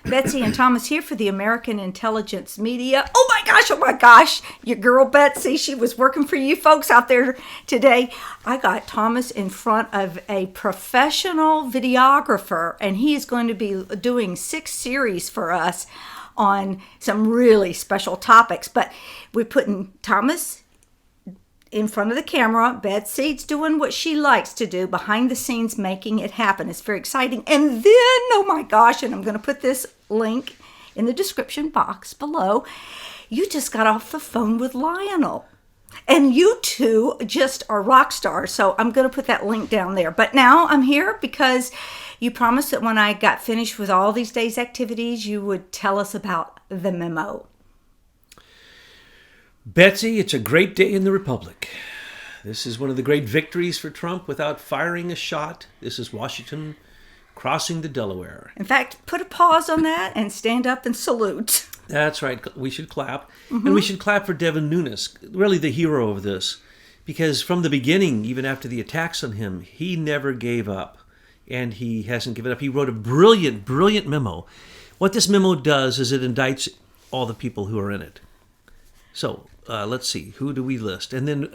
Betsy and Thomas here for the American Intelligence Media. Oh my gosh, your girl Betsy, she was working for you folks out there today. I got Thomas in front of a professional videographer, and he is going to be doing 6 series for us on some really special topics. But we're putting Thomas in front of the camera. Betsy's doing what she likes to do, behind the scenes, making it happen. It's very exciting. And then, oh my gosh, and I'm going to put this link in the description box below. You just got off the phone with Lionel. And you two just are rock stars. So I'm going to put that link down there. But now I'm here because you promised that when I got finished with all these days' activities, you would tell us about the memo. Betsy, it's a great day in the Republic. This is one of the great victories for Trump without firing a shot. This is Washington crossing the Delaware. In fact, put a pause on that and stand up and salute. That's right. We should clap. Mm-hmm. And we should clap for Devin Nunes, really the hero of this. Because from the beginning, even after the attacks on him, he never gave up. And he hasn't given up. He wrote a brilliant, brilliant memo. What this memo does is it indicts all the people who are in it. So let's see, who do we list? And then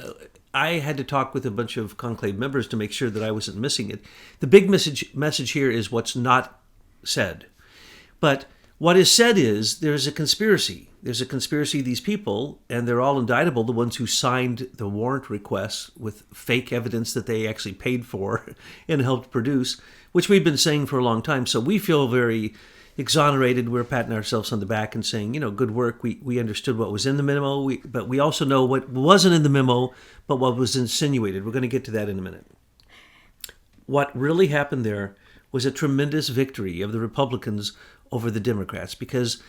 I had to talk with a bunch of conclave members to make sure that I wasn't missing it. The big message here is what's not said. But what is said is there's a conspiracy. There's a conspiracy of these people, and they're all indictable, the ones who signed the warrant requests with fake evidence that they actually paid for and helped produce, which we've been saying for a long time. So we feel very exonerated. We're patting ourselves on the back and saying, good work. We understood what was in the memo, but we also know what wasn't in the memo, but what was insinuated. We're going to get to that in a minute. What really happened there was a tremendous victory of the Republicans over the Democrats, because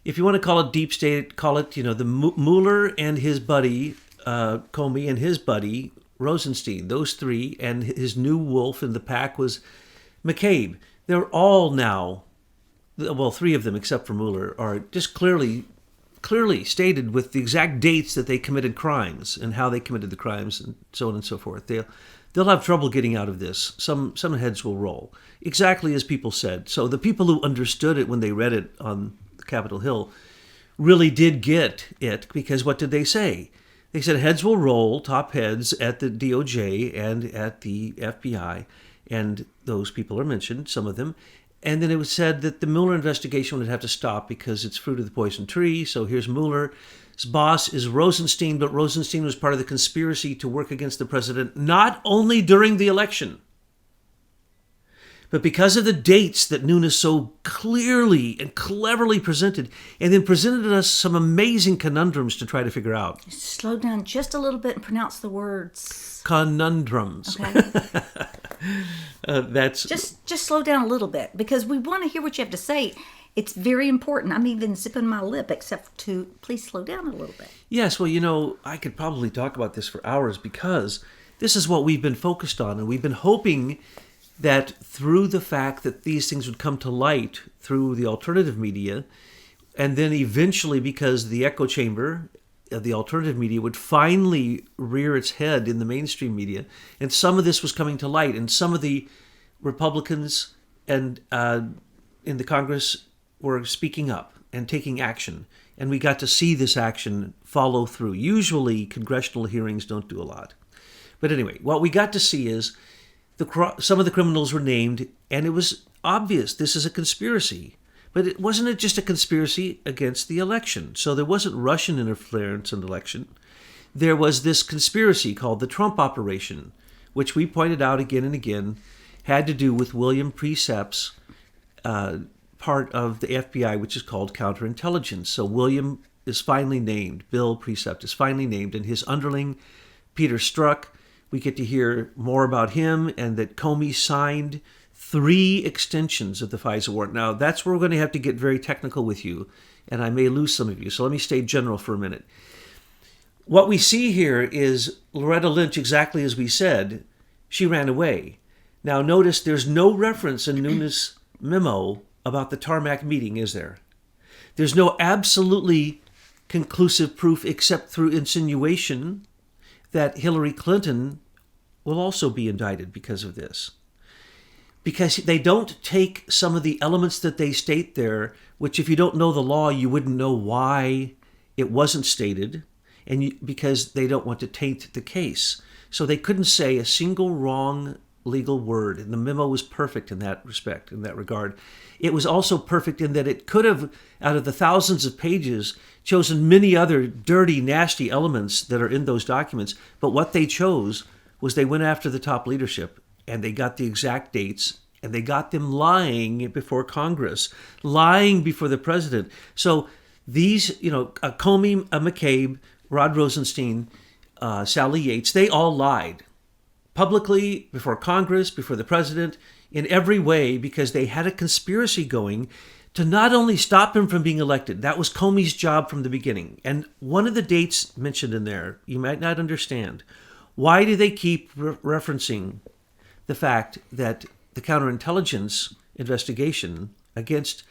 if you want to call it deep state, call it, the Mueller and his buddy, Comey, and his buddy, Rosenstein, those three, and his new wolf in the pack was McCabe. They're all now, well, 3 of them, except for Mueller, are just clearly stated with the exact dates that they committed crimes and how they committed the crimes and so on and so forth. They'll have trouble getting out of this. Some heads will roll, exactly as people said. So the people who understood it when they read it on Capitol Hill really did get it, because what did they say? They said heads will roll, top heads at the DOJ and at the FBI, and those people are mentioned, some of them. And then it was said that the Mueller investigation would have to stop because it's fruit of the poison tree. So here's Mueller. His boss is Rosenstein, but Rosenstein was part of the conspiracy to work against the president, not only during the election, but because of the dates that Nunes so clearly and cleverly presented, and then presented us some amazing conundrums to try to figure out. Slow down just a little bit and pronounce the words. Conundrums. Okay. That's just slow down a little bit, because we want to hear what you have to say. It's very important. I'm even zipping my lip, except to please slow down a little bit. Yes, well, I could probably talk about this for hours, because this is what we've been focused on, and we've been hoping that through the fact that these things would come to light through the alternative media, and then eventually because the echo chamber of the alternative media would finally rear its head in the mainstream media, and some of this was coming to light, and some of the Republicans and in the Congress were speaking up and taking action, and we got to see this action follow through. Usually congressional hearings don't do a lot. But anyway, what we got to see is some of the criminals were named, and it was obvious this is a conspiracy. But it wasn't just a conspiracy against the election. So there wasn't Russian interference in the election. There was this conspiracy called the Trump operation, which we pointed out again and again had to do with William Precept's part of the FBI, which is called counterintelligence. So William is finally named, Bill Precept is finally named, and his underling, Peter Strzok, we get to hear more about him, and that Comey signed 3 extensions of the FISA warrant. Now, that's where we're going to have to get very technical with you, and I may lose some of you, so let me stay general for a minute. What we see here is Loretta Lynch, exactly as we said, she ran away. Now, notice there's no reference in Nunes' memo about the tarmac meeting, is there? There's no absolutely conclusive proof except through insinuation that Hillary Clinton will also be indicted because of this. because they don't take some of the elements that they state there, which if you don't know the law, you wouldn't know why it wasn't stated, because they don't want to taint the case. So they couldn't say a single wrong legal word, and the memo was perfect in that respect, in that regard. It was also perfect in that it could have, out of the thousands of pages, chosen many other dirty, nasty elements that are in those documents, but what they chose was they went after the top leadership, and they got the exact dates, and they got them lying before Congress, lying before the president. So these, Comey, McCabe, Rod Rosenstein, Sally Yates, they all lied publicly before Congress, before the president, in every way, because they had a conspiracy going to not only stop him from being elected. That was Comey's job from the beginning. And one of the dates mentioned in there, you might not understand. Why do they keep referencing the fact that the counterintelligence investigation against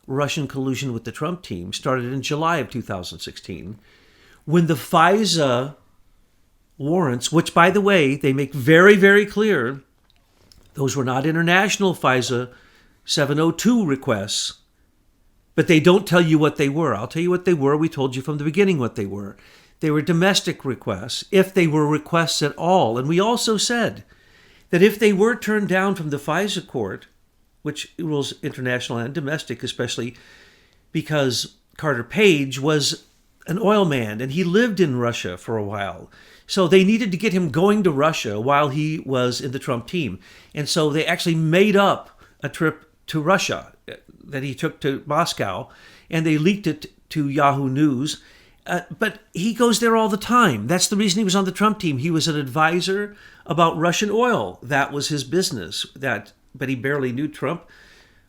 Russian collusion with the Trump team started in July of 2016, when the FISA warrants, which, by the way, they make very, very clear, those were not international FISA 702 requests, but they don't tell you what they were. I'll tell you what they were. We told you from the beginning what they were. They were domestic requests, if they were requests at all. And we also said that if they were turned down from the FISA court, which rules international and domestic, especially because Carter Page was an oil man and he lived in Russia for a while. So they needed to get him going to Russia while he was in the Trump team. And so they actually made up a trip to Russia that he took to Moscow, and they leaked it to Yahoo News. But he goes there all the time. That's the reason he was on the Trump team. He was an advisor about Russian oil. That was his business. But he barely knew Trump.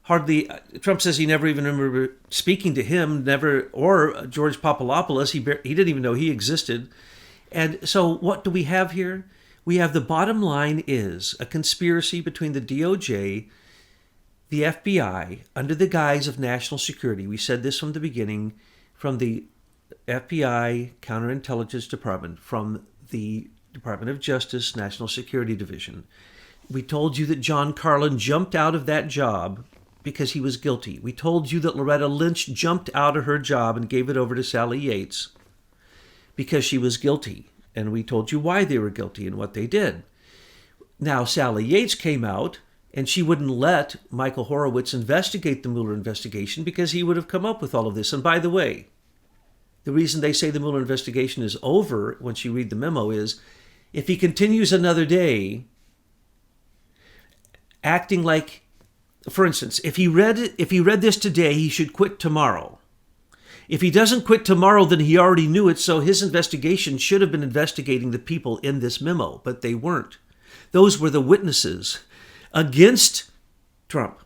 Trump says he never even remember speaking to him, or George Papadopoulos. He didn't even know he existed. And so what do we have here? We have the bottom line is a conspiracy between the DOJ, the FBI, under the guise of national security. We said this from the beginning, from the FBI Counterintelligence Department, from the Department of Justice National Security Division. We told you that John Carlin jumped out of that job because he was guilty. We told you that Loretta Lynch jumped out of her job and gave it over to Sally Yates because she was guilty. And we told you why they were guilty and what they did. Now, Sally Yates came out and she wouldn't let Michael Horowitz investigate the Mueller investigation because he would have come up with all of this. And by the way, the reason they say the Mueller investigation is over once you read the memo is if he continues another day acting like, for instance, if he read this today, he should quit tomorrow. If he doesn't quit tomorrow, then he already knew it, so his investigation should have been investigating the people in this memo, but they weren't. Those were the witnesses against Trump.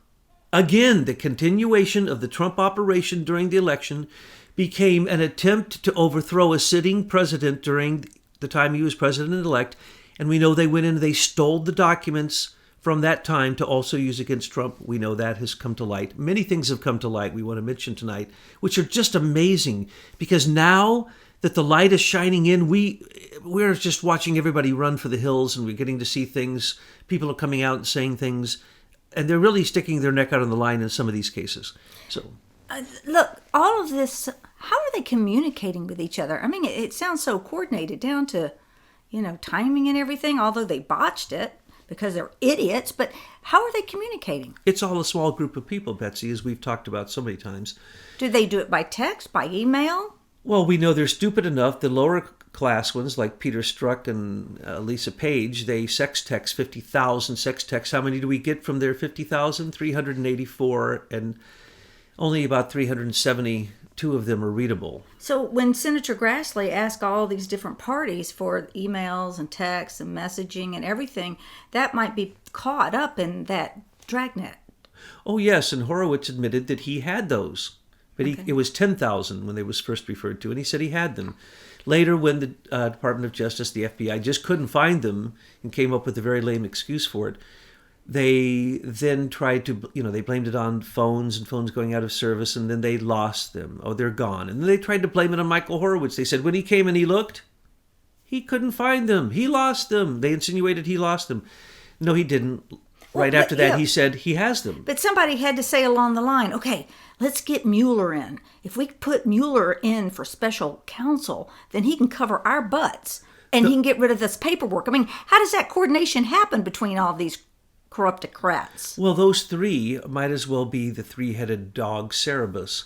Again, the continuation of the Trump operation during the election became an attempt to overthrow a sitting president during the time he was president-elect, and we know they went in and they stole the documents from that time to also use against Trump. We know that has come to light. Many things have come to light we want to mention tonight, which are just amazing, because now that the light is shining in, we're just watching everybody run for the hills, and we're getting to see things. People are coming out and saying things, and they're really sticking their neck out on the line in some of these cases. So, look, all of this, how are they communicating with each other? I mean, it sounds so coordinated down to, timing and everything, although they botched it because they're idiots. But how are they communicating? It's all a small group of people, Betsy, as we've talked about so many times. Do they do it by text, by email? Well, we know they're stupid enough. The lower class ones, like Peter Strzok and Lisa Page, they sex text 50,000 sex texts. How many do we get from their 50,000? 384, and only about 372 of them are readable. So when Senator Grassley asked all these different parties for emails and texts and messaging and everything, that might be caught up in that dragnet. Oh, yes, and Horowitz admitted that he had those. But it was 10,000 when they was first referred to, and he said he had them. Later, when the Department of Justice, the FBI, just couldn't find them and came up with a very lame excuse for it, they then tried to, they blamed it on phones and phones going out of service, and then they lost them. Oh, they're gone. And then they tried to blame it on Michael Horowitz. They said when he came and he looked, he couldn't find them. He lost them. They insinuated he lost them. No, he didn't. Right after that, he said he has them. But somebody had to say along the line, okay, let's get Mueller in. If we put Mueller in for special counsel, then he can cover our butts and he can get rid of this paperwork. I mean, how does that coordination happen between all these corruptocrats? Well, those three might as well be the three-headed dog Cerebus,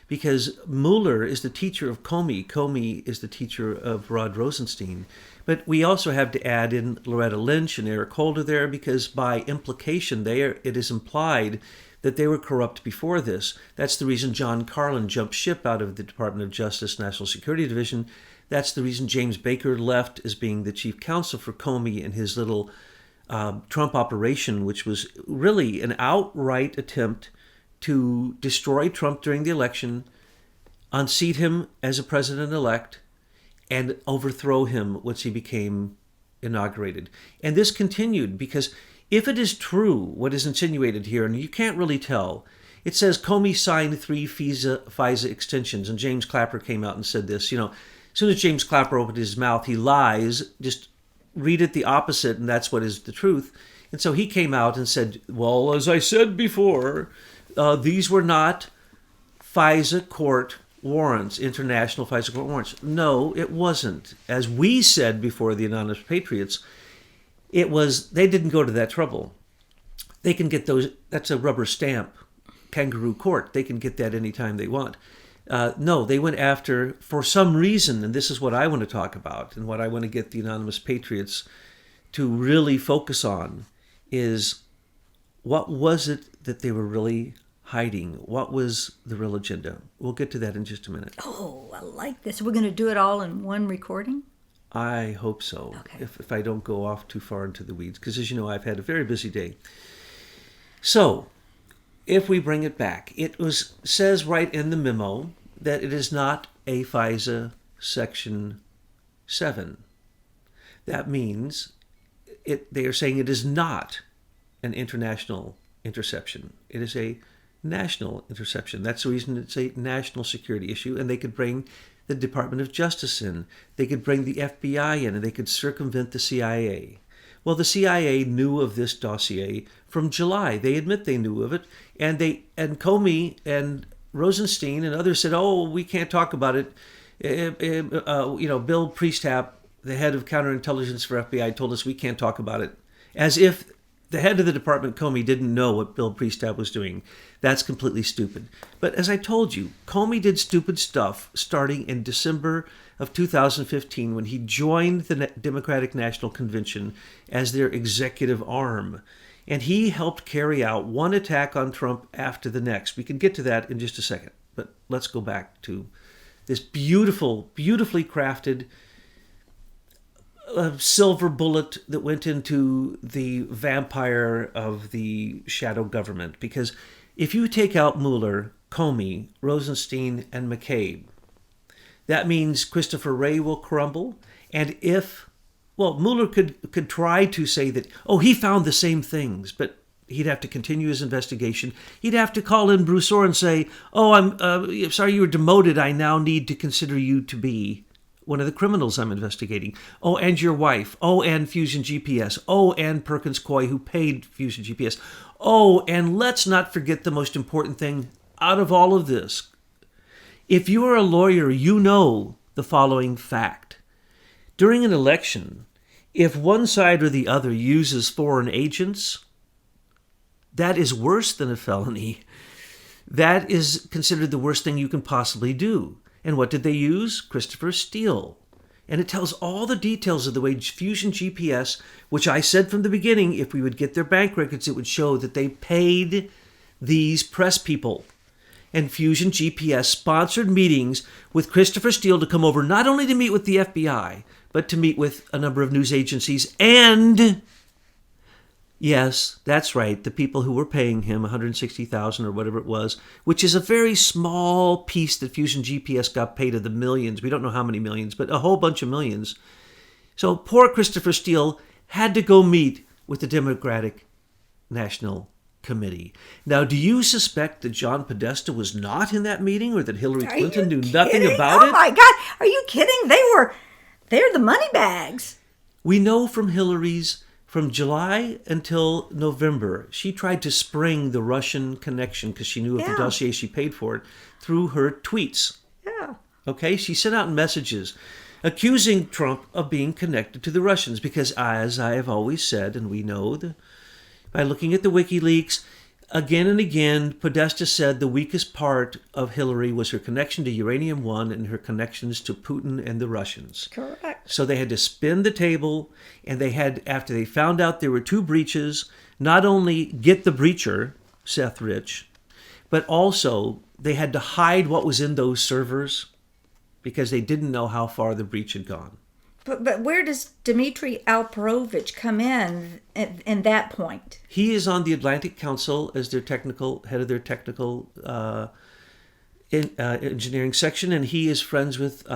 because Mueller is the teacher of Comey. Comey is the teacher of Rod Rosenstein. But we also have to add in Loretta Lynch and Eric Holder there, because by implication, it is implied that they were corrupt before this. That's the reason John Carlin jumped ship out of the Department of Justice National Security Division. That's the reason James Baker left as being the chief counsel for Comey and his little Trump operation, which was really an outright attempt to destroy Trump during the election, unseat him as a president-elect, and overthrow him once he became inaugurated. And this continued because if it is true, what is insinuated here, and you can't really tell, it says Comey signed 3 FISA extensions, and James Clapper came out and said this. As soon as James Clapper opened his mouth, he lies. Just read it the opposite, and that's what is the truth. And so he came out and said, well, as I said before, these were not FISA court warrants, international FISA court warrants. No, it wasn't. As we said before, the Anonymous Patriots, they didn't go to that trouble. They can get those, that's a rubber stamp, kangaroo court. They can get that anytime they want. No, they went after, for some reason, and this is what I want to talk about, and what I want to get the Anonymous Patriots to really focus on, is what was it that they were really hiding? What was the real agenda? We'll get to that in just a minute. Oh, I like this. We're going to do it all in one recording? I hope so, okay. if I don't go off too far into the weeds, because as you know, I've had a very busy day. So, if we bring it back, says right in the memo that it is not a FISA Section 7. That means they are saying it is not an international interception. It is a national interception. That's the reason it's a national security issue, and they could bring the Department of Justice in. They could bring the FBI in, and they could circumvent the CIA. Well, the CIA knew of this dossier from July. They admit they knew of it, and Comey and Rosenstein and others said, "Oh, we can't talk about it." Bill Priestap, the head of counterintelligence for FBI, told us we can't talk about it, as if the head of the department, Comey, didn't know what Bill Priestap was doing. That's completely stupid. But as I told you, Comey did stupid stuff starting in December of 2015 when he joined the Democratic National Convention as their executive arm. And he helped carry out one attack on Trump after the next. We can get to that in just a second. But let's go back to this beautifully crafted silver bullet that went into the vampire of the shadow government. Because if you take out Mueller, Comey, Rosenstein, and McCabe, that means Christopher Wray will crumble. And Mueller could try to say that, he found the same things, but he'd have to continue his investigation. He'd have to call in Bruce Orr and say, I'm sorry you were demoted. I now need to consider you to be one of the criminals I'm investigating. Oh, and your wife. Oh, and Fusion GPS. Oh, and Perkins Coie, who paid Fusion GPS. Oh, and let's not forget the most important thing out of all of this. If you are a lawyer, you know the following fact. During an election, if one side or the other uses foreign agents, that is worse than a felony. That is considered the worst thing you can possibly do. And what did they use? Christopher Steele. And it tells all the details of the way Fusion GPS, which I said from the beginning, if we would get their bank records, it would show that they paid these press people. And Fusion GPS sponsored meetings with Christopher Steele to come over not only to meet with the FBI, but to meet with a number of news agencies and, yes, that's right, the people who were paying him $160,000 or whatever it was, which is a very small piece that Fusion GPS got paid of the millions. We don't know how many millions, but a whole bunch of millions. So poor Christopher Steele had to go meet with the Democratic National Committee. Now, do you suspect that John Podesta was not in that meeting, or that Hillary Clinton knew nothing about it? Oh my God, are you kidding? They're the money bags. We know from Hillary's from July until November, she tried to spring the Russian connection, because she knew of the dossier, she paid for it, through her tweets. Yeah. Okay? She sent out messages accusing Trump of being connected to the Russians, because as I have always said, and we know by looking at the WikiLeaks, again and again, Podesta said the weakest part of Hillary was her connection to Uranium One and her connections to Putin and the Russians. Correct. So they had to spin the table, and they had, after they found out there were two breaches, not only get the breacher, Seth Rich, but also they had to hide what was in those servers because they didn't know how far the breach had gone. But where does Dmitry Alperovich come in that point? He is on the Atlantic Council as their head of their technical engineering section, and he is friends with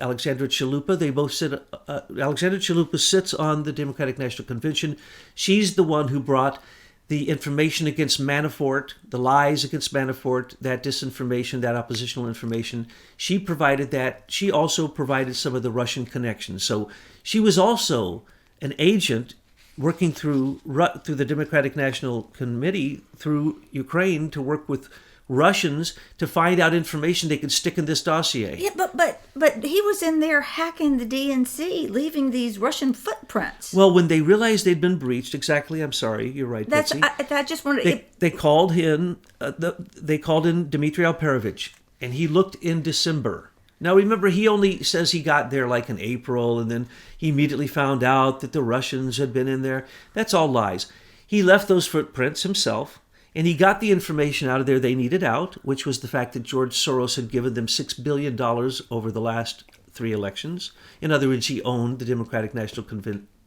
Alexandra Chalupa. They both sit. Alexandra Chalupa sits on the Democratic National Convention. She's the one who brought the information against Manafort, the lies against Manafort, that disinformation, that oppositional information. She provided that. She also provided some of the Russian connections. So she was also an agent working through the Democratic National Committee through Ukraine to work with Russians to find out information they could stick in this dossier. Yeah, but he was in there hacking the DNC, leaving these Russian footprints. Well, when they realized they'd been breached, exactly. I'm sorry, you're right, Betsy. I just wanted. They called in. They called in Dmitry Alperovich, and he looked in December. Now remember, he only says he got there like in April, and then he immediately found out that the Russians had been in there. That's all lies. He left those footprints himself. And he got the information out of there they needed out, which was the fact that George Soros had given them $6 billion over the last 3 elections. In other words, he owned the Democratic National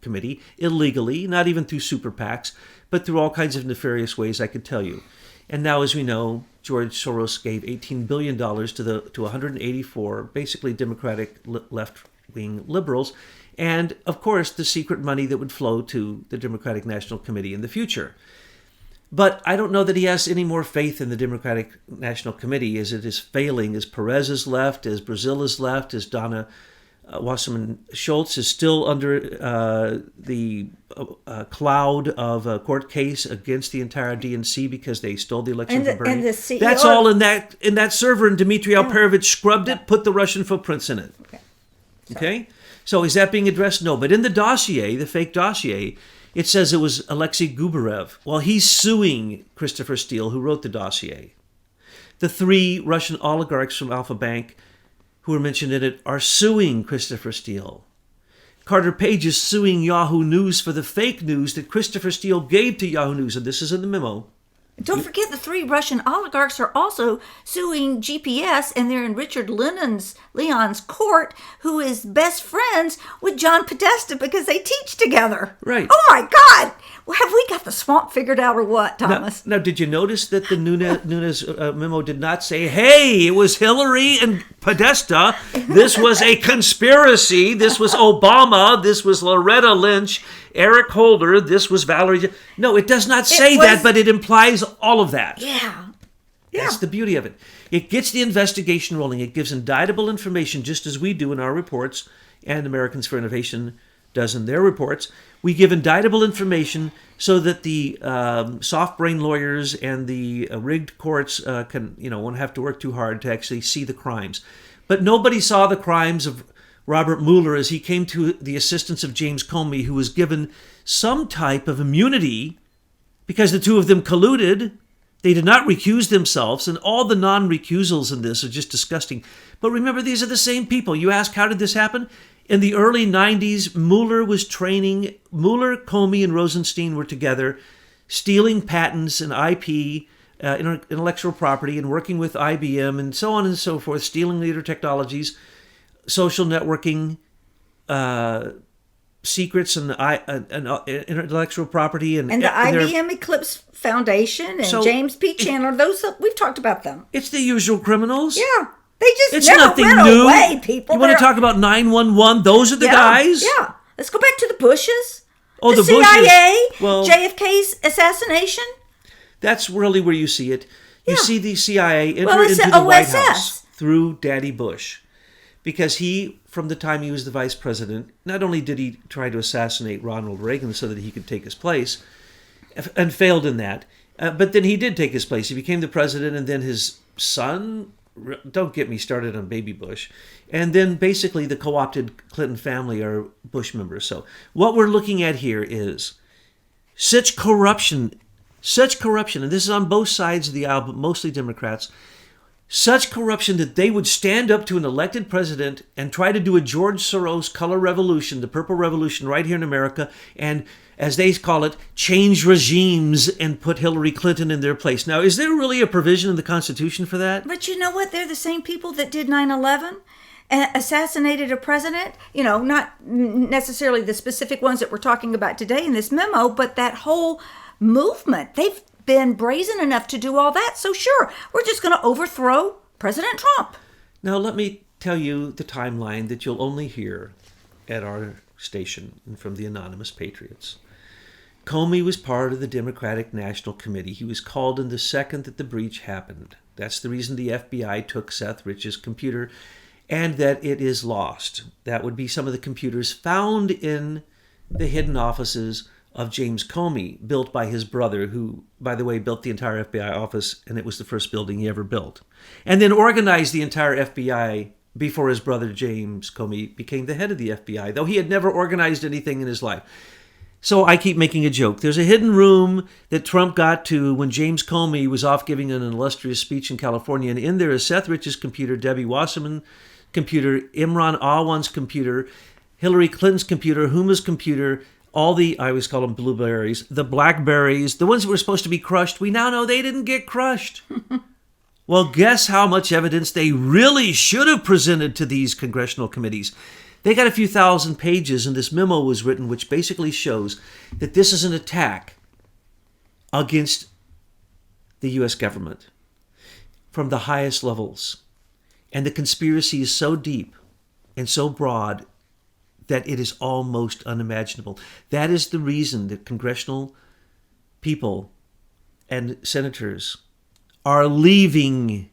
Committee illegally, not even through super PACs, but through all kinds of nefarious ways, I could tell you. And now, as we know, George Soros gave $18 billion to 184, basically Democratic left-wing liberals, and, of course, the secret money that would flow to the Democratic National Committee in the future. But I don't know that he has any more faith in the Democratic National Committee as it is failing, as Perez is left, as Brazil is left, as Donna Wasserman Schultz is still under the cloud of a court case against the entire DNC because they stole the election from Bernie. And the CEO, that's all in that server, and Dmitry Alperovich scrubbed it, put the Russian footprints in it. Okay? So is that being addressed? No. But in the dossier, the fake dossier, it says it was Alexei Gubarev. Well, he's suing Christopher Steele, who wrote the dossier. The 3 Russian oligarchs from Alfa Bank who are mentioned in it are suing Christopher Steele. Carter Page is suing Yahoo News for the fake news that Christopher Steele gave to Yahoo News, and this is in the memo. Don't forget the 3 Russian oligarchs are also suing GPS, and they're in Richard Leon's court, who is best friends with John Podesta because they teach together. Right. Oh my God! Well, have we got the swamp figured out or what, Thomas? Now did you notice that the Nunes memo did not say, hey, it was Hillary and Podesta, this was a conspiracy, this was Obama, this was Loretta Lynch, Eric Holder, this was Valerie. No, it does not say that, but it implies all of that. Yeah. That's the beauty of it. It gets the investigation rolling. It gives indictable information, just as we do in our reports, and Americans for Innovation does in their reports. We give indictable information so that the soft brain lawyers and the rigged courts won't have to work too hard to actually see the crimes. But nobody saw the crimes of Robert Mueller as he came to the assistance of James Comey, who was given some type of immunity because the 2 of them colluded. They did not recuse themselves, and all the non-recusals in this are just disgusting. But remember, these are the same people. You ask, how did this happen? In the early 90s, Mueller was training. Mueller, Comey, and Rosenstein were together, stealing patents and IP, intellectual property, and working with IBM, and so on and so forth, stealing leader technologies, social networking, secrets, and intellectual property. And the IBM Eclipse Foundation and James P. Chandler, those we've talked about them. It's the usual criminals. Yeah. They just it's never nothing went new. away, people. You want to talk about 911? Those are the guys? Yeah. Let's go back to the Bushes. Oh, the CIA, Bushes. Well, JFK's assassination. That's really where you see it. You see the CIA enter into the OSS. White House through Daddy Bush. because he, from the time he was the vice president, not only did he try to assassinate Ronald Reagan so that he could take his place, and failed in that, but then he did take his place. He became the president, and then his son, don't get me started on Baby Bush, and then basically the co-opted Clinton family are Bush members. So what we're looking at here is such corruption, and this is on both sides of the aisle, but mostly Democrats, such corruption that they would stand up to an elected president and try to do a George Soros color revolution, the purple revolution right here in America, and as they call it, change regimes and put Hillary Clinton in their place. Now, is there really a provision in the Constitution for that? But you know what? They're the same people that did 9/11 and assassinated a president. You know, not necessarily the specific ones that we're talking about today in this memo, but that whole movement. They've been brazen enough to do all that. So sure, we're just going to overthrow President Trump. Now, let me tell you the timeline that you'll only hear at our station and from the Anonymous Patriots. Comey was part of the Democratic National Committee. He was called in the second that the breach happened. That's the reason the FBI took Seth Rich's computer, and that it is lost. That would be some of the computers found in the hidden offices of James Comey, built by his brother, who, by the way, built the entire FBI office, and it was the first building he ever built. And then organized the entire FBI before his brother James Comey became the head of the FBI, though he had never organized anything in his life. So I keep making a joke. There's a hidden room that Trump got to when James Comey was off giving an illustrious speech in California, and in there is Seth Rich's computer, Debbie Wasserman's computer, Imran Awan's computer, Hillary Clinton's computer, Huma's computer, all the, I always call them blueberries, the blackberries, the ones that were supposed to be crushed. We now know they didn't get crushed. Well, guess how much evidence they really should have presented to these congressional committees. They got a few thousand pages, and this memo was written, which basically shows that this is an attack against the U.S. government from the highest levels. And the conspiracy is so deep and so broad that it is almost unimaginable. That is the reason that congressional people and senators are leaving.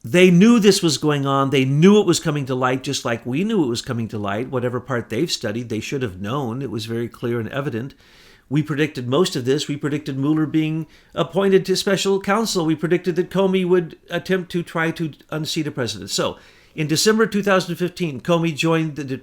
They knew this was going on. They knew it was coming to light, just like we knew it was coming to light. Whatever part they've studied, they should have known. It was very clear and evident. We predicted most of this. We predicted Mueller being appointed to special counsel. We predicted that Comey would attempt to try to unseat a president. So, in December 2015, Comey joined the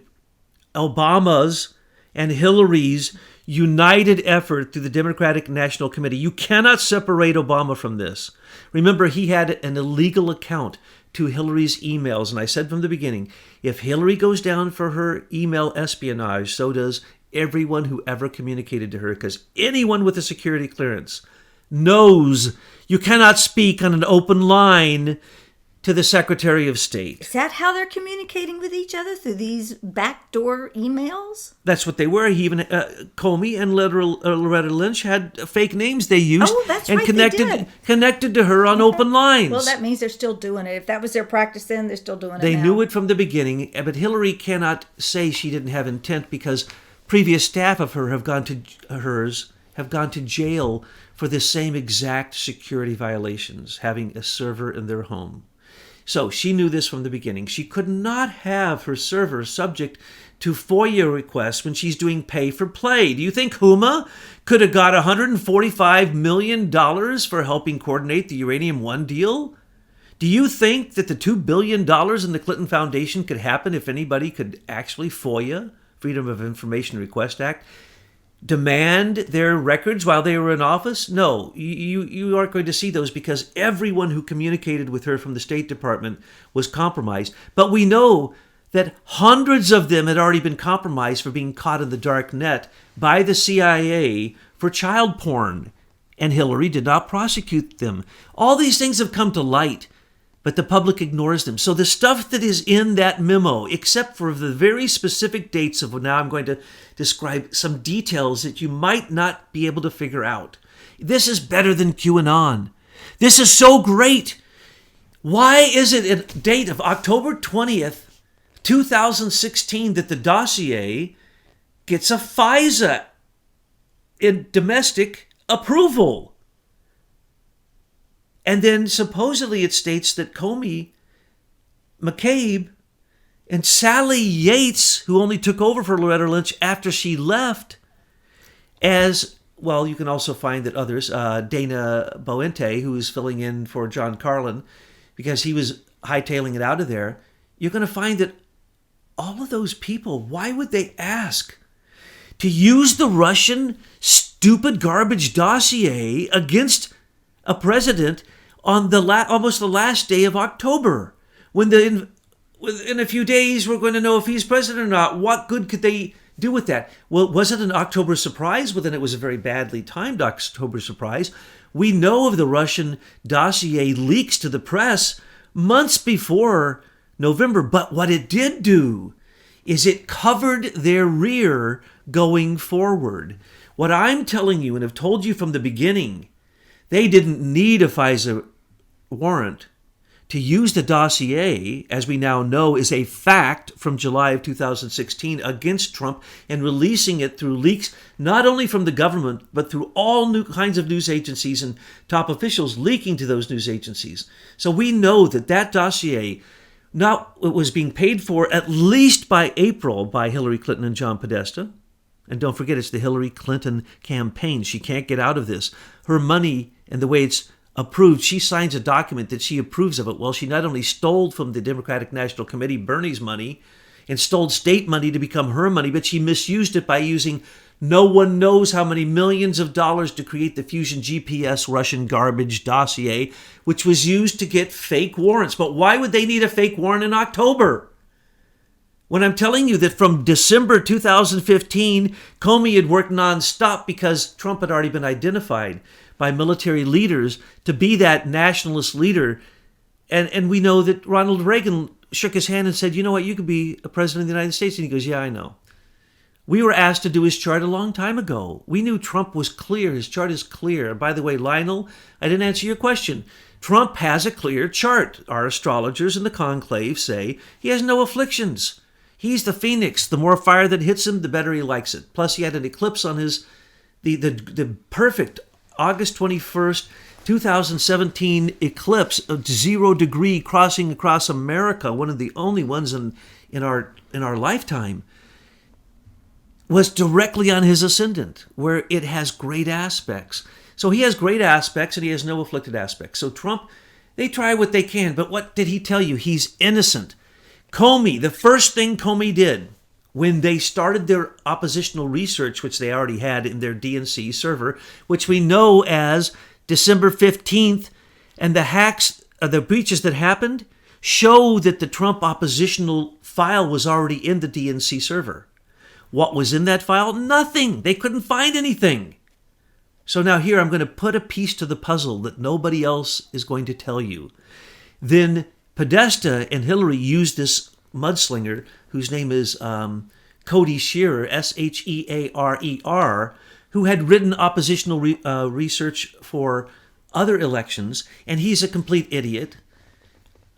Obama's and Hillary's united effort through the Democratic National Committee. You cannot separate Obama from this. Remember, he had an illegal account to Hillary's emails. And I said from the beginning, if Hillary goes down for her email espionage, so does everyone who ever communicated to her, because anyone with a security clearance knows you cannot speak on an open line to the Secretary of State. Is that how they're communicating with each other, through these backdoor emails? That's what they were. He even Comey and Loretta Lynch had fake names they used. Oh, that's and right, connected to her on open lines. Well, that means they're still doing it. If that was their practice then, they're still doing it They now. knew it from the beginning, but Hillary cannot say she didn't have intent, because previous staff of her have gone to jail for the same exact security violations, having a server in their home. So she knew this from the beginning. She could not have her server subject to FOIA requests when she's doing pay for play. Do you think Huma could have got $145 million for helping coordinate the Uranium One deal? Do you think that the $2 billion in the Clinton Foundation could happen if anybody could actually FOIA, Freedom of Information Request Act, demand their records while they were in office? No, you aren't going to see those, because everyone who communicated with her from the State Department was compromised. But we know that hundreds of them had already been compromised for being caught in the dark net by the CIA for child porn, and Hillary did not prosecute them. All these things have come to light, but the public ignores them. So the stuff that is in that memo, except for the very specific dates of, now I'm going to describe some details that you might not be able to figure out. This is better than QAnon. This is so great. Why is it a date of October 20th, 2016 that the dossier gets a FISA in domestic approval? And then supposedly it states that McCabe And Sally Yates, who only took over for Loretta Lynch after she left, as well, you can also find that others, Dana Boente, who is filling in for John Carlin because he was hightailing it out of there, you're going to find that all of those people, why would they ask to use the Russian stupid garbage dossier against a president on the almost the last day of October, when in a few days we're going to know if he's president or not? What good could they do with that? Well, was it an October surprise? Well, then it was a very badly timed October surprise. We know of the Russian dossier leaks to the press months before November, but what it did do is it covered their rear going forward. What I'm telling you, and have told you from the beginning, they didn't need a FISA warrant to use the dossier, as we now know is a fact, from July of 2016 against Trump, and releasing it through leaks, not only from the government, but through all new kinds of news agencies and top officials leaking to those news agencies. So we know that dossier, now it was being paid for at least by April by Hillary Clinton and John Podesta. And don't forget, it's the Hillary Clinton campaign. She can't get out of this. Her money and the way it's approved, she signs a document that she approves of it. Well, she not only stole from the Democratic National Committee Bernie's money and stole state money to become her money, but she misused it by using no one knows how many millions of dollars to create the Fusion GPS Russian garbage dossier, which was used to get fake warrants. But why would they need a fake warrant in October? When I'm telling you that from December 2015, Comey had worked nonstop because Trump had already been identified by military leaders to be that nationalist leader. And we know that Ronald Reagan shook his hand and said, you know what, you could be a president of the United States. And he goes, yeah, I know. We were asked to do his chart a long time ago. We knew Trump was clear. His chart is clear. And by the way, Lionel, I didn't answer your question. Trump has a clear chart. Our astrologers in the conclave say he has no afflictions. He's the phoenix. The more fire that hits him, the better he likes it. Plus, he had an eclipse on the perfect August 21st, 2017 eclipse of 0 degree crossing across America, one of the only ones in our lifetime, was directly on his ascendant, where it has great aspects. So he has great aspects and he has no afflicted aspects. So Trump, they try what they can, but what did he tell you? He's innocent. Comey, the first thing Comey did when they started their oppositional research, which they already had in their DNC server, which we know as December 15th, and the hacks, the breaches that happened, show that the Trump oppositional file was already in the DNC server. What was in that file? Nothing. They couldn't find anything. So now here I'm going to put a piece to the puzzle that nobody else is going to tell you. Then Podesta and Hillary used this mudslinger, whose name is Cody Shearer, Shearer, who had written oppositional research for other elections, and he's a complete idiot.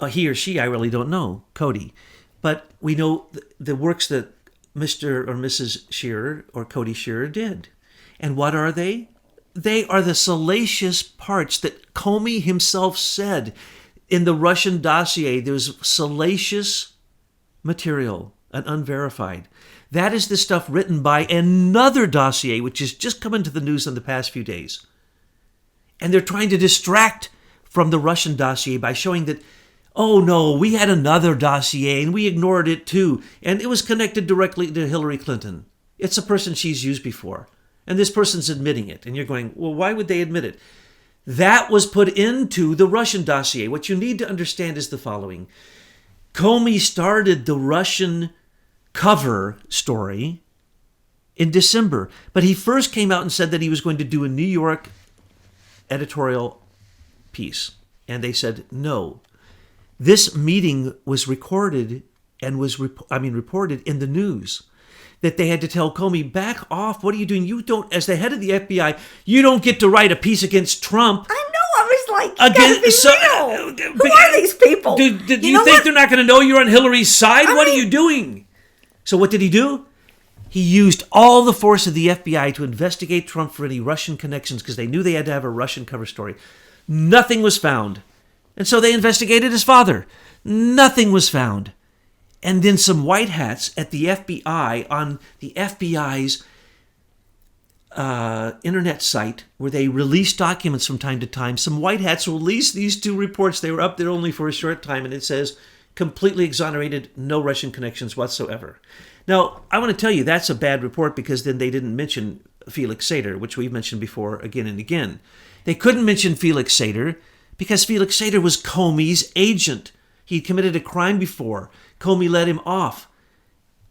He or she, I really don't know, Cody. But we know the works that Mr. or Mrs. Shearer or Cody Shearer did. And what are they? They are the salacious parts that Comey himself said in the Russian dossier. There's salacious material and unverified. That is the stuff written by another dossier, which has just come into the news in the past few days. And they're trying to distract from the Russian dossier by showing that, oh no, we had another dossier and we ignored it too. And it was connected directly to Hillary Clinton. It's a person she's used before. And this person's admitting it. And you're going, well, why would they admit it? That was put into the Russian dossier. What you need to understand is the following. Comey started the Russian cover story in December. But he first came out and said that he was going to do a New York editorial piece. And they said, no. This meeting was recorded and was reported in the news. That they had to tell Comey, back off. What are you doing? You don't, as the head of the FBI, you don't get to write a piece against Trump. I know. I was like, you gotta be real. Who are these people? Do you think they're not going to know you're on Hillary's side? What are you doing? So what did he do? He used all the force of the FBI to investigate Trump for any Russian connections because they knew they had to have a Russian cover story. Nothing was found. And so they investigated his father. Nothing was found. And then some white hats at the FBI on the FBI's internet site where they release documents from time to time. Some white hats released these two reports. They were up there only for a short time, and it says completely exonerated, no Russian connections whatsoever. Now, I want to tell you that's a bad report because then they didn't mention Felix Sater, which we've mentioned before again and again. They couldn't mention Felix Sater because Felix Sater was Comey's agent. He'd committed a crime before. Comey let him off.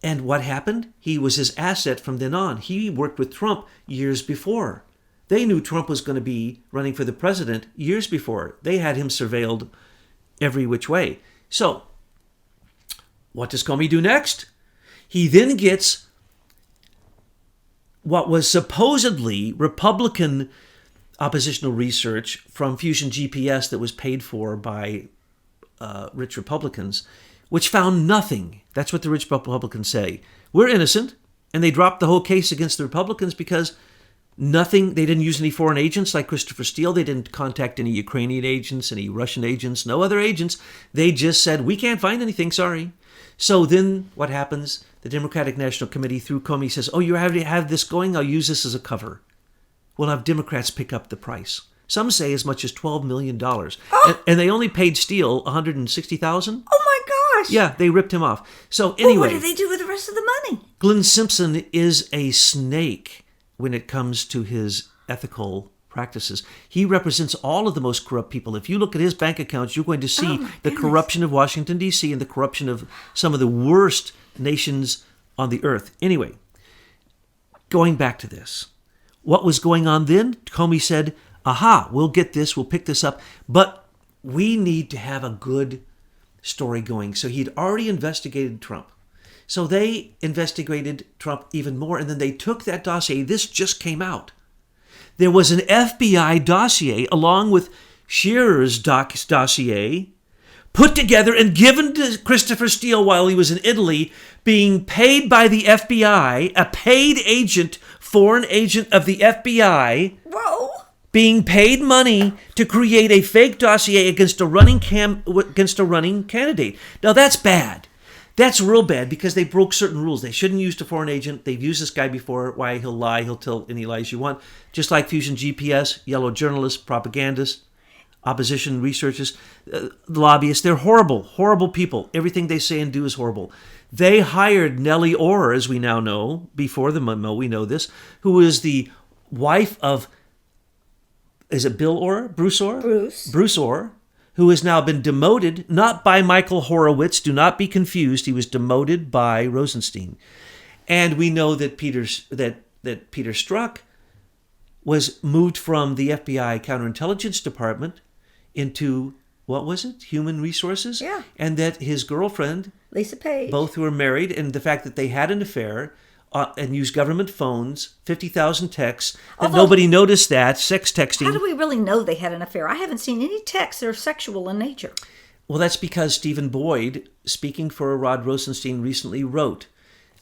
And what happened? He was his asset from then on. He worked with Trump years before. They knew Trump was going to be running for the president years before. They had him surveilled every which way. So, what does Comey do next? He then gets what was supposedly Republican oppositional research from Fusion GPS that was paid for by rich Republicans, which found nothing. That's what the rich Republicans say. We're innocent, and they dropped the whole case against the Republicans because nothing, they didn't use any foreign agents like Christopher Steele. They didn't contact any Ukrainian agents, any Russian agents, no other agents. They just said, we can't find anything, sorry. So then what happens? The Democratic National Committee through Comey says, oh, you already have this going? I'll use this as a cover. We'll have Democrats pick up the price. Some say as much as $12 million. Oh. And they only paid Steele $160,000. Oh my gosh. Yeah, they ripped him off. So Well, anyway, what did they do with the rest of the money? Glenn Simpson is a snake when it comes to his ethical practices. He represents all of the most corrupt people. If you look at his bank accounts, you're going to see the corruption of Washington, D.C. and the corruption of some of the worst nations on the earth. Anyway, going back to this. What was going on then? Comey said, aha, we'll get this, we'll pick this up, but we need to have a good story going. So he'd already investigated Trump. So they investigated Trump even more, and then they took that dossier. This just came out. There was an FBI dossier along with Shearer's dossier put together and given to Christopher Steele while he was in Italy, being paid by the FBI, a paid agent, foreign agent of the FBI, Whoa. being paid money to create a fake dossier against a running candidate. Now that's bad. That's real bad because they broke certain rules. They shouldn't use a foreign agent. They've used this guy before. Why? He'll lie. He'll tell any lies you want. Just like Fusion GPS, yellow journalists, propagandists, opposition researchers, lobbyists. They're horrible, horrible people. Everything they say and do is horrible. They hired Nellie Orr, as we now know, before the memo, we know this, who is the wife of, is it Bill Orr? Bruce Orr? Bruce Orr, who has now been demoted, not by Michael Horowitz. Do not be confused. He was demoted by Rosenstein. And we know that Peter Strzok was moved from the FBI counterintelligence department into, what was it? Human resources? Yeah. And that his girlfriend, Lisa Page. both who were married, and the fact that they had an affair and used government phones, 50,000 texts, that nobody noticed that, sex texting. How do we really know they had an affair? I haven't seen any texts that are sexual in nature. Well, that's because Stephen Boyd, speaking for Rod Rosenstein, recently wrote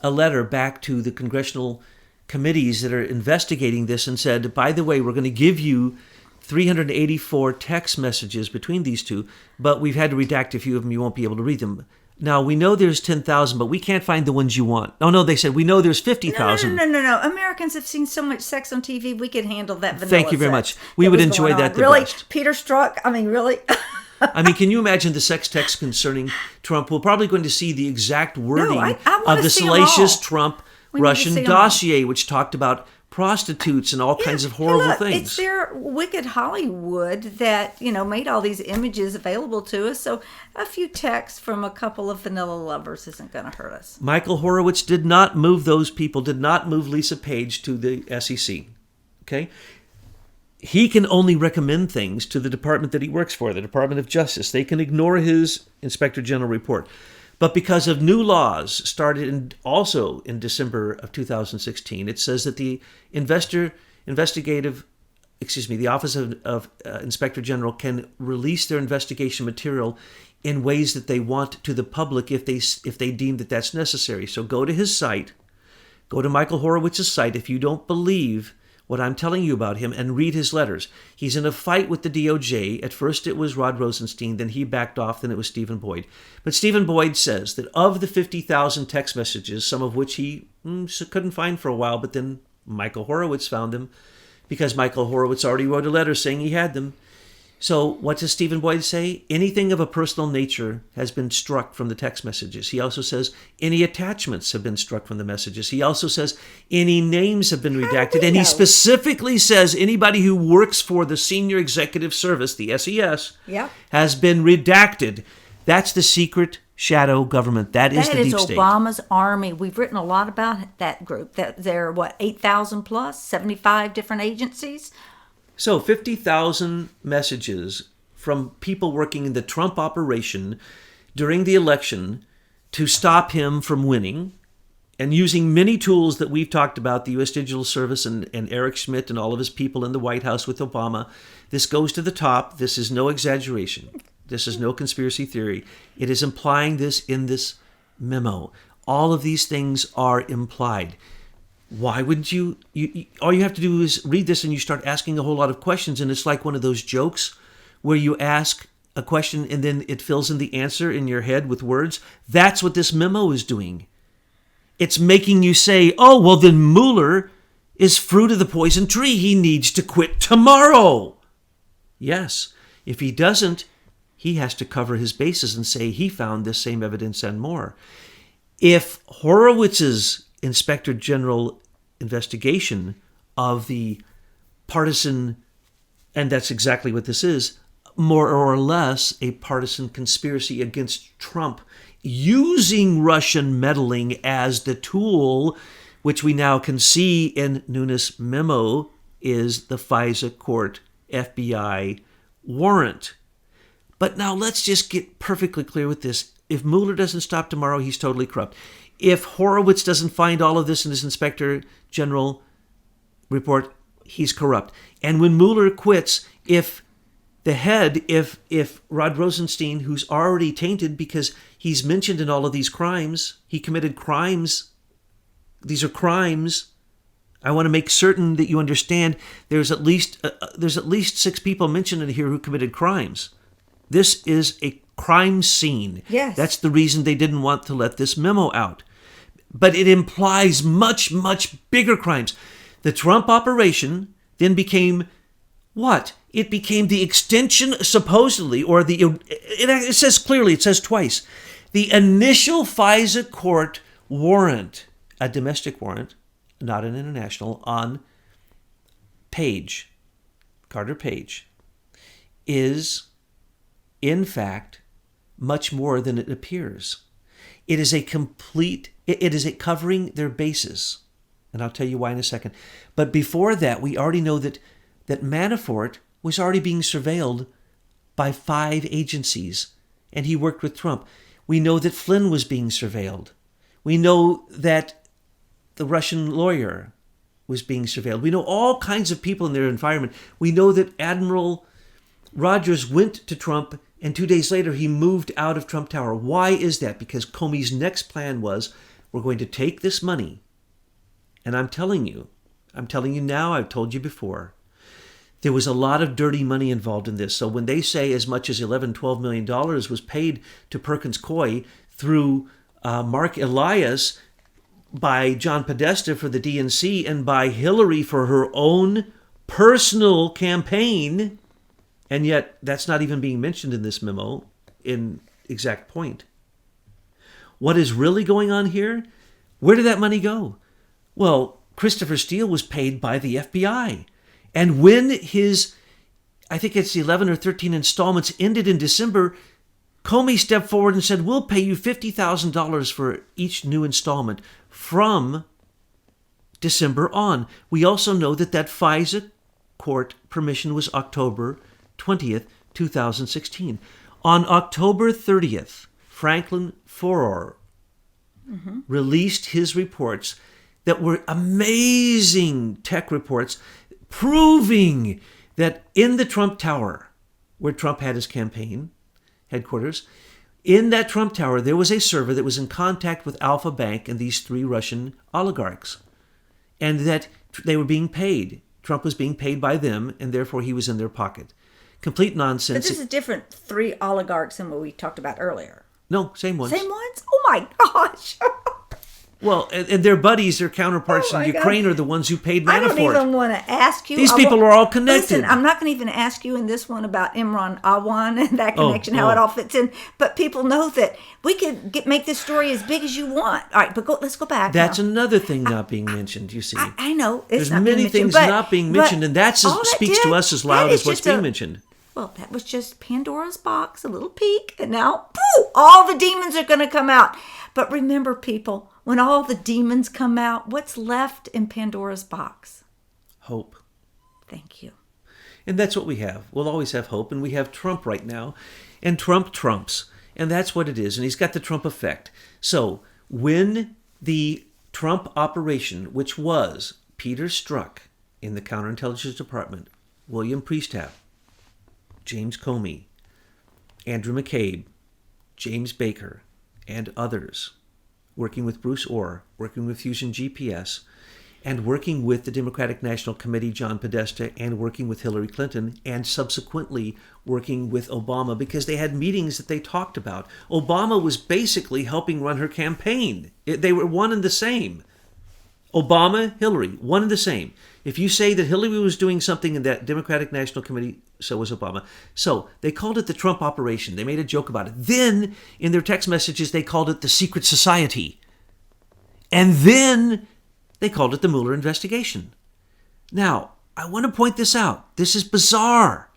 a letter back to the congressional committees that are investigating this and said, by the way, we're going to give you 384 text messages between these two, but we've had to redact a few of them. You won't be able to read them. Now, we know there's 10,000, but we can't find the ones you want. Oh, no, they said, we know there's 50,000. No. Americans have seen so much sex on TV, we could handle that vanilla Thank you very sex much. We would enjoy going that on. the really? best. Peter Strzok, I mean, really? I mean, can you imagine the sex text concerning Trump? We're probably going to see the exact wording I of wanna the see 'em all. salacious Trump We need to Russian see 'em dossier, which talked about prostitutes and all kinds of horrible Look, things. It's their wicked Hollywood that, made all these images available to us. So a few texts from a couple of vanilla lovers isn't going to hurt us. Michael Horowitz did not move those people, did not move Lisa Page to the SEC. Okay? He can only recommend things to the department that he works for, the Department of Justice. They can ignore his Inspector General report. But because of new laws started also in December of 2016, it says that the the Office of Inspector General can release their investigation material in ways that they want to the public if they deem that that's necessary. So go to his site, go to Michael Horowitz's site. If you don't believe what I'm telling you about him and read his letters. He's in a fight with the DOJ. At first it was Rod Rosenstein, then he backed off, then it was Stephen Boyd. But Stephen Boyd says that of the 50,000 text messages, some of which he couldn't find for a while, but then Michael Horowitz found them because Michael Horowitz already wrote a letter saying he had them. So what does Stephen Boyd say? Anything of a personal nature has been struck from the text messages. He also says any attachments have been struck from the messages. He also says any names have been redacted. And he specifically says anybody who works for the Senior Executive Service, the SES, has been redacted. That's the secret shadow government. That is the deep state. That is Obama's army. We've written a lot about that group. That they're, 8,000 plus, 75 different agencies? So 50,000 messages from people working in the Trump operation during the election to stop him from winning, and using many tools that we've talked about, the U.S. Digital Service and Eric Schmidt and all of his people in the White House with Obama. This goes to the top. This is no exaggeration. This is no conspiracy theory. It is implying this in this memo. All of these things are implied. Why wouldn't you all you have to do is read this and you start asking a whole lot of questions, and it's like one of those jokes where you ask a question and then it fills in the answer in your head with words. That's what this memo is doing. It's making you say, oh, well, then Mueller is fruit of the poison tree. He needs to quit tomorrow. Yes, if he doesn't, he has to cover his bases and say he found this same evidence and more. If Horowitz's Inspector General investigation of the partisan, and that's exactly what this is, more or less a partisan conspiracy against Trump, using Russian meddling as the tool, which we now can see in Nunes' memo, is the FISA court FBI warrant. But now let's just get perfectly clear with this. If Mueller doesn't stop tomorrow, he's totally corrupt. If Horowitz doesn't find all of this in his Inspector General report, he's corrupt. And when Mueller quits, if the head, if Rod Rosenstein, who's already tainted because he's mentioned in all of these crimes, he committed crimes. These are crimes. I want to make certain that you understand there's at least 6 people mentioned in here who committed crimes. This is a crime scene. Yes. That's the reason they didn't want to let this memo out. But it implies much, much bigger crimes. The Trump operation then became what? It became the extension, supposedly, or it says clearly, it says twice, the initial FISA court warrant, a domestic warrant, not an international, on Carter Page, is, in fact, much more than it appears. It is a covering their bases. And I'll tell you why in a second. But before that, we already know that Manafort was already being surveilled by 5 agencies, and he worked with Trump. We know that Flynn was being surveilled. We know that the Russian lawyer was being surveilled. We know all kinds of people in their environment. We know that Admiral Rogers went to Trump, and 2 days later, he moved out of Trump Tower. Why is that? Because Comey's next plan was, we're going to take this money, and I'm telling you now, I've told you before, there was a lot of dirty money involved in this. So when they say as much as $11-12 million was paid to Perkins Coie through Mark Elias, by John Podesta for the DNC, and by Hillary for her own personal campaign, and yet that's not even being mentioned in this memo in exact point. What is really going on here? Where did that money go? Well, Christopher Steele was paid by the FBI. And when his, I think it's 11 or 13 installments ended in December, Comey stepped forward and said, we'll pay you $50,000 for each new installment from December on. We also know that FISA court permission was October 20th, 2016. On October 30th, Franklin Foer released his reports that were amazing tech reports proving that in the Trump Tower, where Trump had his campaign headquarters, in that Trump Tower, there was a server that was in contact with Alpha Bank and these 3 Russian oligarchs, and that they were being paid Trump was being paid by them, and therefore he was in their pocket. Complete nonsense. But this is different. 3 oligarchs than what we talked about earlier. No, same ones. Same ones? Oh my gosh. Well, and their buddies, their counterparts in Ukraine are the ones who paid Manafort. I don't even want to ask you. These people are all connected. Listen, I'm not going to even ask you in this one about Imran Awan and that connection, how it all fits in. But people know that we could make this story as big as you want. All right, but let's go back. That's another thing not being mentioned, you see. I know. There's many things not being mentioned, and that speaks to us as loud as what's being mentioned. Well, that was just Pandora's box, a little peek, and now, poof, all the demons are going to come out. But remember, people, when all the demons come out, what's left in Pandora's box? Hope. Thank you. And that's what we have. We'll always have hope, and we have Trump right now, and Trump trumps, and that's what it is, and he's got the Trump effect. So when the Trump operation, which was Peter Strzok in the Counterintelligence Department, William Priestap, James Comey, Andrew McCabe, James Baker, and others, working with Bruce Orr, working with Fusion GPS, and working with the Democratic National Committee, John Podesta, and working with Hillary Clinton, and subsequently working with Obama, because they had meetings that they talked about. Obama was basically helping run her campaign. They were one and the same. Obama, Hillary, one and the same. If you say that Hillary was doing something in that Democratic National Committee, so was Obama. So they called it the Trump operation. They made a joke about it. Then, in their text messages, they called it the secret society. And then they called it the Mueller investigation. Now, I want to point this out. This is bizarre.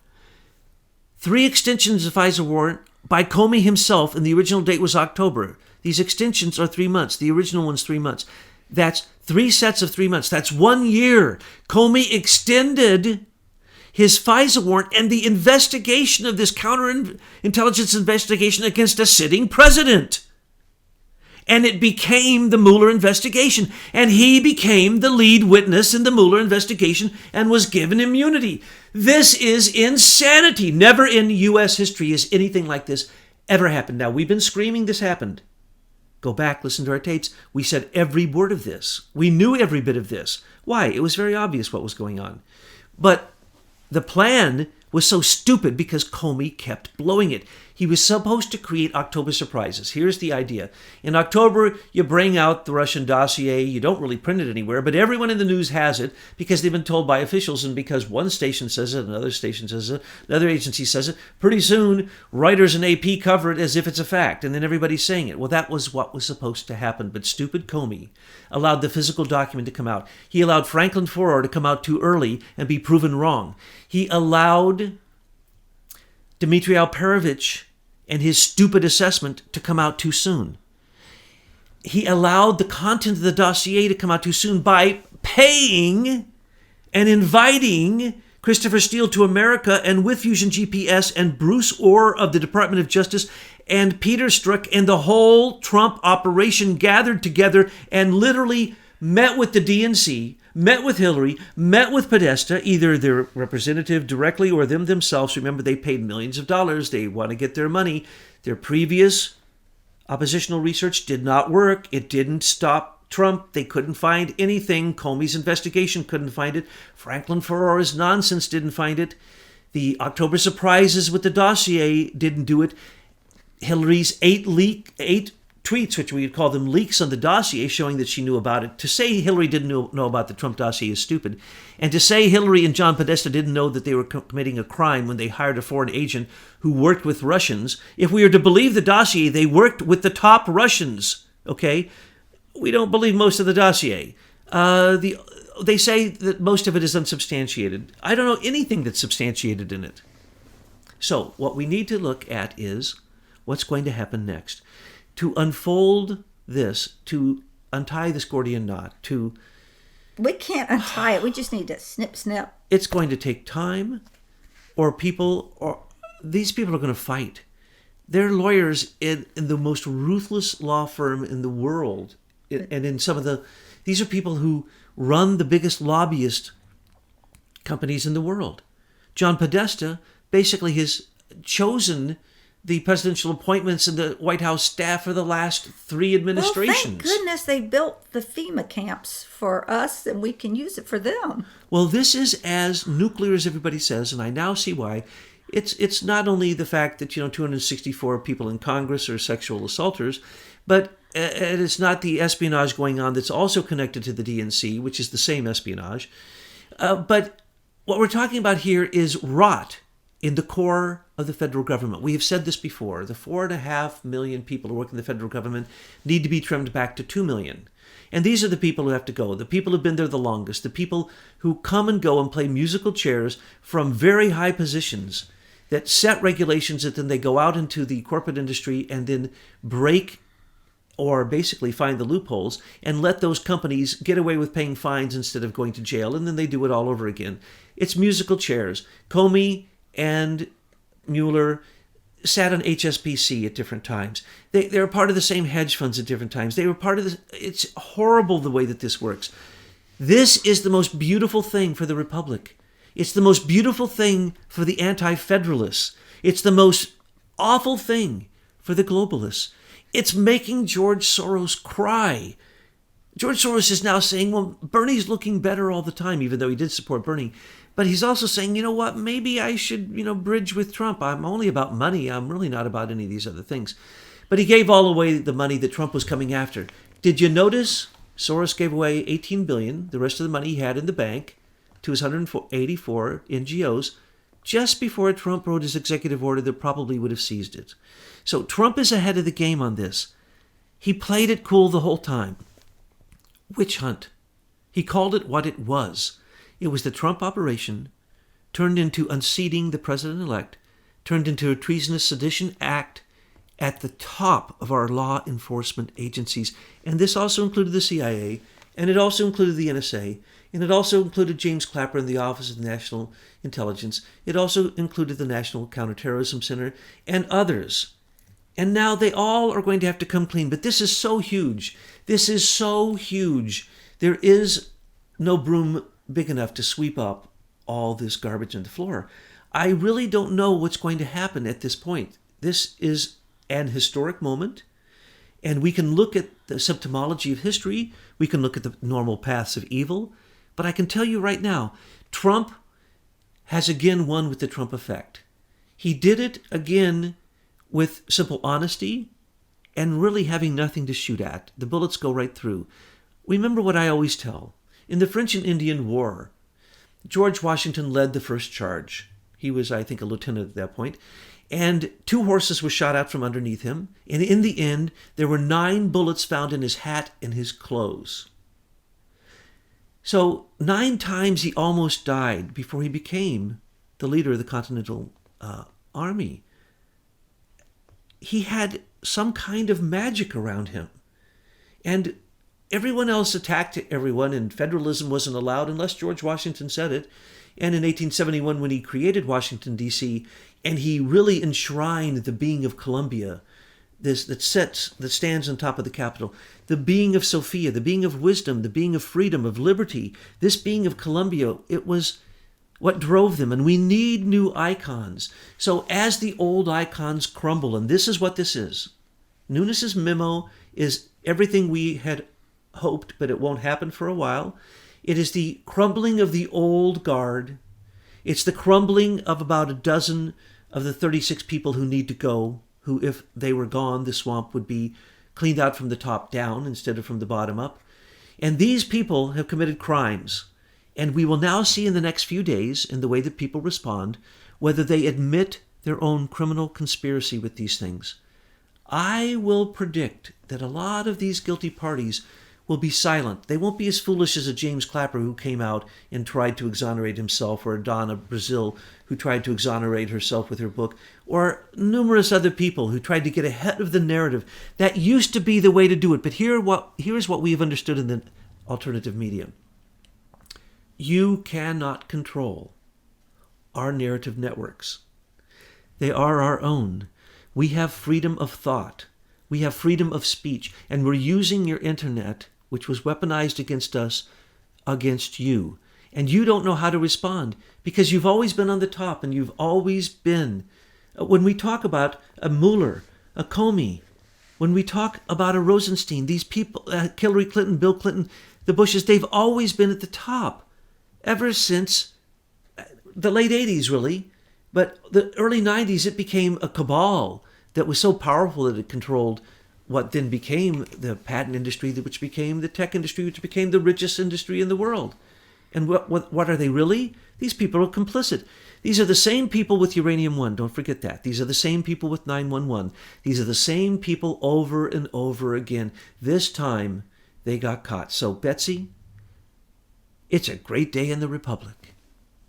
3 extensions of FISA warrant by Comey himself, and the original date was October. These extensions are 3 months. The original one's 3 months. That's 3 sets of 3 months. That's 1 year. Comey extended his FISA warrant and the investigation of this counterintelligence investigation against a sitting president. And it became the Mueller investigation. And he became the lead witness in the Mueller investigation and was given immunity. This is insanity. Never in U.S. history has anything like this ever happened. Now, we've been screaming this happened. Go back, listen to our tapes. We said every word of this. We knew every bit of this. Why? It was very obvious what was going on. But the plan was so stupid because Comey kept blowing it. He was supposed to create October surprises. Here's the idea. In October, you bring out the Russian dossier. You don't really print it anywhere, but everyone in the news has it because they've been told by officials, and because one station says it, another station says it, another agency says it. Pretty soon, Reuters and AP cover it as if it's a fact, and then everybody's saying it. Well, that was what was supposed to happen, but stupid Comey allowed the physical document to come out. He allowed Franklin Foer to come out too early and be proven wrong. He allowed Dmitry Alperovitch and his stupid assessment to come out too soon. He allowed the content of the dossier to come out too soon by paying and inviting Christopher Steele to America, and with Fusion GPS and Bruce Orr of the Department of Justice and Peter Strzok and the whole Trump operation gathered together and literally met with the DNC, met with Hillary, met with Podesta, either their representative directly or them themselves. Remember, they paid millions of dollars. They want to get their money. Their previous oppositional research did not work. It didn't stop Trump. They couldn't find anything. Comey's investigation couldn't find it. Franklin Foer's nonsense didn't find it. The October surprises with the dossier didn't do it. Hillary's eight tweets, which we would call them leaks on the dossier, showing that she knew about it. To say Hillary didn't know about the Trump dossier is stupid. And to say Hillary and John Podesta didn't know that they were committing a crime when they hired a foreign agent who worked with Russians, if we are to believe the dossier, they worked with the top Russians, okay? We don't believe most of the dossier. They say that most of it is unsubstantiated. I don't know anything that's substantiated in it. So what we need to look at is what's going to happen next. To unfold this, to untie this Gordian knot, We can't untie it. We just need to snip, snip. It's going to take time, these people are going to fight. They're lawyers in the most ruthless law firm in the world. And in these are people who run the biggest lobbyist companies in the world. John Podesta basically has chosen the presidential appointments and the White House staff for the last 3 administrations. Well, thank goodness they built the FEMA camps for us, and we can use it for them. Well, this is as nuclear as everybody says, and I now see why. It's not only the fact that 264 people in Congress are sexual assaulters, but it's not the espionage going on that's also connected to the DNC, which is the same espionage. But what we're talking about here is rot in the core of the federal government. We have said this before. The 4.5 million people who work in the federal government need to be trimmed back to 2 million. And these are the people who have to go, the people who've been there the longest, the people who come and go and play musical chairs from very high positions that set regulations that then they go out into the corporate industry and then break or basically find the loopholes and let those companies get away with paying fines instead of going to jail, and then they do it all over again. It's musical chairs. Comey and Mueller sat on HSBC at different times. They were part of the same hedge funds at different times. They were part of this. It's horrible the way that this works. This is the most beautiful thing for the Republic. It's the most beautiful thing for the anti-federalists. It's the most awful thing for the globalists. It's making George Soros cry. George Soros is now saying, well, Bernie's looking better all the time, even though he did support Bernie. But he's also saying, you know what, maybe I should, bridge with Trump. I'm only about money. I'm really not about any of these other things. But he gave all away the money that Trump was coming after. Did you notice Soros gave away $18 billion, the rest of the money he had in the bank, to his 184 NGOs, just before Trump wrote his executive order that probably would have seized it. So Trump is ahead of the game on this. He played it cool the whole time. Witch hunt. He called it what it was. It was the Trump operation turned into unseating the president-elect, turned into a treasonous sedition act at the top of our law enforcement agencies. And this also included the CIA, and it also included the NSA, and it also included James Clapper and the Office of National Intelligence. It also included the National Counterterrorism Center and others. And now they all are going to have to come clean. But this is so huge. This is so huge. There is no broom big enough to sweep up all this garbage on the floor. I really don't know what's going to happen at this point. This is an historic moment. And we can look at the symptomology of history. We can look at the normal paths of evil. But I can tell you right now, Trump has again won with the Trump effect. He did it again with simple honesty and really having nothing to shoot at. The bullets go right through. Remember what I always tell. In the French and Indian War, George Washington led the first charge. He was, I think, a lieutenant at that point. And 2 horses were shot out from underneath him. And in the end, there were 9 bullets found in his hat and his clothes. So 9 times he almost died before he became the leader of the Continental Army. He had some kind of magic around him. And everyone else attacked everyone, and federalism wasn't allowed unless George Washington said it. And in 1871, when he created Washington, D.C., and he really enshrined the being of Columbia, that stands on top of the Capitol, the being of Sophia, the being of wisdom, the being of freedom, of liberty, this being of Columbia, it was what drove them. And we need new icons. So as the old icons crumble, and this is what this is, Nunes's memo is everything we had hoped, but it won't happen for a while. It is the crumbling of the old guard. It's the crumbling of about a dozen of the 36 people who need to go, who, if they were gone, the swamp would be cleaned out from the top down instead of from the bottom up. And these people have committed crimes. And we will now see in the next few days, in the way that people respond, whether they admit their own criminal conspiracy with these things. I will predict that a lot of these guilty parties will be silent. They won't be as foolish as a James Clapper who came out and tried to exonerate himself, or a Donna Brazil who tried to exonerate herself with her book, or numerous other people who tried to get ahead of the narrative. That used to be the way to do it, but here's what we've understood in the alternative media. You cannot control our narrative networks. They are our own. We have freedom of thought. We have freedom of speech. And we're using your internet, which was weaponized against us, against you. And you don't know how to respond because you've always been on the top and you've always been When we talk about a Mueller, a Comey, when we talk about a Rosenstein, these people, Hillary Clinton, Bill Clinton, the Bushes, they've always been at the top ever since the late 80s, really. But the early 90s, it became a cabal that was so powerful that it controlled what then became the patent industry, which became the tech industry, which became the richest industry in the world. And what are they really? These people are complicit. These are the same people with Uranium One. Don't forget that. These are the same people with 911. These are the same people over and over again. This time, they got caught. So, Betsy, it's a great day in the Republic.